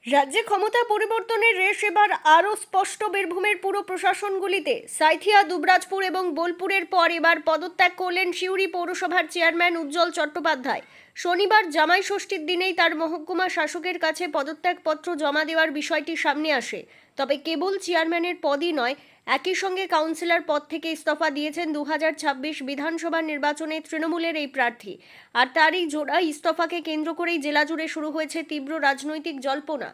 রাজ্যে ক্ষমতা পরিবর্তনের রেশ এবার আরও স্পষ্ট। বীরভূমের পুর প্রশাসনগুলিতে সাঁইথিয়া, দুবরাজপুর এবং বোলপুরের পর এবার পদত্যাগ করলেন সিউড়ি পৌরসভার চেয়ারম্যান উজ্জ্বল চট্টোপাধ্যায়। শনিবার জামাই ষষ্ঠীর দিনেই তার মহকুমা শাসকের কাছে পদত্যাগপত্র জমা দেওয়ার বিষয়টি সামনে আসে। তবে কেবল চেয়ারম্যানের পদই নয়, একই সঙ্গে কাউন্সিলর পদ থেকে ইস্তফা দিয়েছেন 2026 বিধানসভা নির্বাচনে তৃণমূলের এই প্রার্থী। আর তারই জোড়া ইস্তফাকে কেন্দ্র করেই জেলা জুড়ে শুরু হয়েছে তীব্র রাজনৈতিক জল্পনা।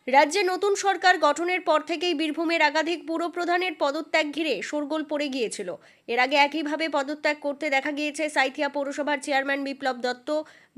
রাজ্যে নতুন সরকার গঠনের পর থেকেই বীরভূমের একাধিক পুরপ্রধানের পদত্যাগ ঘিরে শোরগোল পড়ে গিয়েছিল। এর আগে একইভাবে পদত্যাগ করতে দেখা গিয়েছে সাঁইথিয়া পৌরসভার চেয়ারম্যান বিপ্লব দত্ত,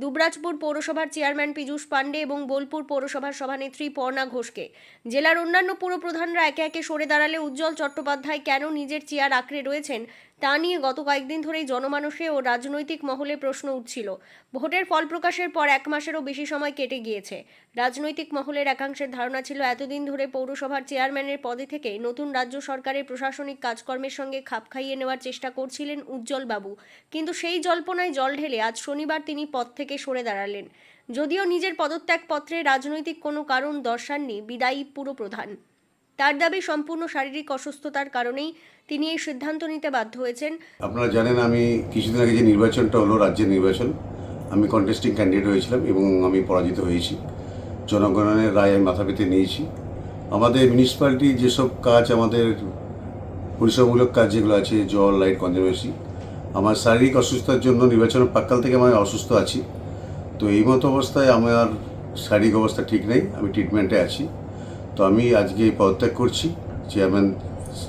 দুবরাজপুর পৌরসভার চেয়ারম্যান পীযূষ পাণ্ডে এবং বোলপুর পৌরসভার সভানেত্রী পর্ণা ঘোষকে। জেলার অন্যান্য পুরপ্রধানরা একে একে সরে দাঁড়ালে উজ্জ্বল চট্টোপাধ্যায় কেন নিজের চেয়ার আঁকড়ে রয়েছেন তা নিয়ে গত কয়েকদিন ধরেই জনমানসে ও রাজনৈতিক মহলে প্রশ্ন উঠছিল। ভোটের ফল প্রকাশের পর এক মাসেরও বেশি সময় কেটে গিয়েছে। রাজনৈতিক মহলের একাংশের ধারণা ছিল এতদিন ধরে পৌরসভার চেয়ারম্যানের পদে থেকে নতুন রাজ্য সরকারের প্রশাসনিক কাজকর্মের সঙ্গে খাপ খাইয়ে নেওয়ার চেষ্টা করছিলেন উজ্জ্বল বাবু। কিন্তু সেই জল্পনায় জল ঢেলে আজ শনিবার তিনি পদ থেকে সরে দাঁড়ালেন। যদিও নিজের পদত্যাগপত্রে রাজনৈতিক কোনো কারণ দর্শাননি বিদায়ী পুরপ্রধান। তার দাবি সম্পূর্ণ শারীরিক অসুস্থতার কারণেই তিনি এই সিদ্ধান্ত নিতে বাধ্য হয়েছেন। আপনারা জানেন, আমি কিছুদিন আগে যে নির্বাচনটা হলো, রাজ্যের নির্বাচন, আমি কন্টেস্টিং ক্যান্ডিডেট হয়েছিলাম এবং আমি পরাজিত হয়েছি। জনগণের রায় আমি মাথা পেতে নিয়েছি। আমাদের মিউনিসিপ্যালিটি যেসব কাজ, আমাদের পরিষেবামূলক কাজ যেগুলো আছে, জল, লাইট, কনজারভেন্সি, আমার শারীরিক অসুস্থতার জন্য নির্বাচনের প্রাক্কাল থেকে আমি অসুস্থ আছি। তো এই মতো অবস্থায় আমার শারীরিক অবস্থা ঠিক নেই, আমি ট্রিটমেন্টে আছি। তো আমি আজকে পদত্যাগ করছি চেয়ারম্যান,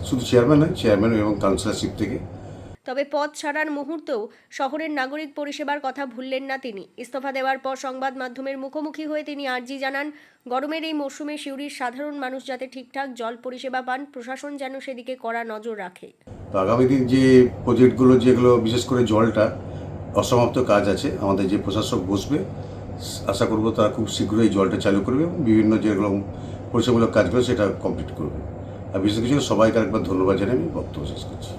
শুধু চেয়ারম্যান নয়, চেয়ারম্যান এবং কাউন্সিলরশিপ থেকে। তবে পদ ছাড়ার মুহূর্তেও শহরের নাগরিক পরিষেবার কথা ভুললেন না তিনি। ইস্তফা দেওয়ার পর সংবাদ মাধ্যমের মুখোমুখি হয়ে তিনি আর্জি জানান, গরমের এই মরশুমে সিউড়ির সাধারণ মানুষ যাতে ঠিকঠাক জল পরিষেবা পান, প্রশাসন যেন সেদিকে কড়া নজর রাখে। তো আগামী দিন যে প্রজেক্টগুলো, যেগুলো বিশেষ করে জলটা অসমাপ্ত কাজ আছে, আমাদের যে প্রশাসক বসবে, আশা করব তারা খুব শীঘ্রই জলটা চালু করবে এবং বিভিন্ন যেগুলো পরিষেবামূলক কাজগুলো সেটা কমপ্লিট করবে। আর বিশেষ কিছু সবাইকে একবার ধন্যবাদ জানিয়ে আমি বক্তব্য শেষ করছি।